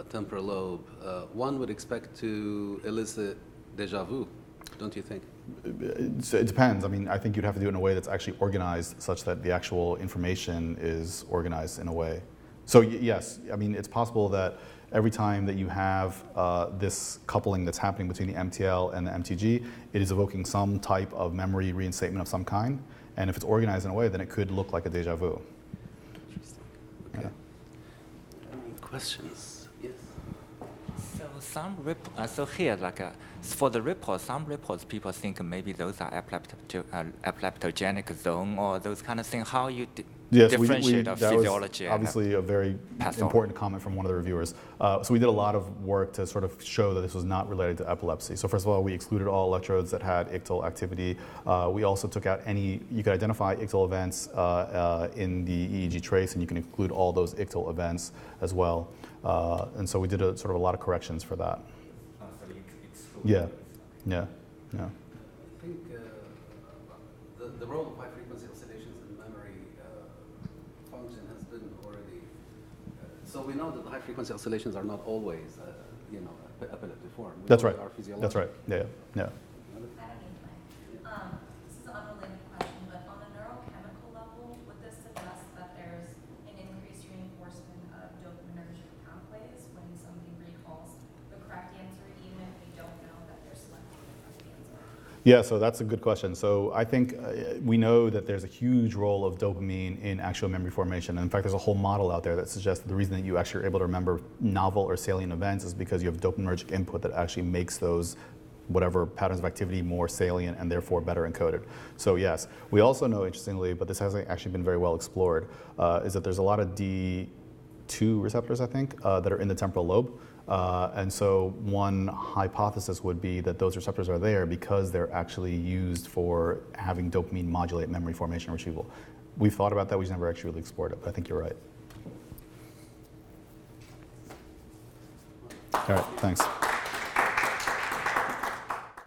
temporal lobe, one would expect to elicit déjà vu, don't you think? It depends. I mean, I think you'd have to do it in a way that's actually organized such that the actual information is organized in a way. So yes, I mean, it's possible that every time that you have this coupling that's happening between the MTL and the MTG, it is evoking some type of memory reinstatement of some kind. And if it's organized in a way, then it could look like a déjà vu. Interesting. Okay. Any questions? Yes. So so here, for the ripples, some ripples people think maybe those are epileptogenic zone or those kind of things. How you differentiate of physiology? That was obviously a very important comment from one of the reviewers. So we did a lot of work to sort of show that this was not related to epilepsy. So first of all, we excluded all electrodes that had ictal activity. We also took out you could identify ictal events in the EEG trace, and you can include all those ictal events as well. And so we did a sort of a lot of corrections for that. Yeah. I think the role of high-frequency oscillations in memory function has been already. So we know that the high-frequency oscillations are not always, epileptiform. That's right. Are physiological. That's right. Yeah. This is an unrelated question, but on a neurochemical level, would this suggest that there's an increased reinforcement of dopaminergic pathways when somebody recalls the correct answer, even if they don't know that they're selecting the correct answer? Yeah, so that's a good question. So I think we know that there's a huge role of dopamine in actual memory formation. And in fact, there's a whole model out there that suggests that the reason that you actually are able to remember novel or salient events is because you have dopaminergic input that actually makes those whatever patterns of activity more salient and therefore better encoded. So yes, we also know, interestingly, but this hasn't actually been very well explored, is that there's a lot of D2 receptors, I think, that are in the temporal lobe. And so one hypothesis would be that those receptors are there because they're actually used for having dopamine modulate memory formation and retrieval. We've thought about that, we've never actually really explored it, but I think you're right. All right, thanks.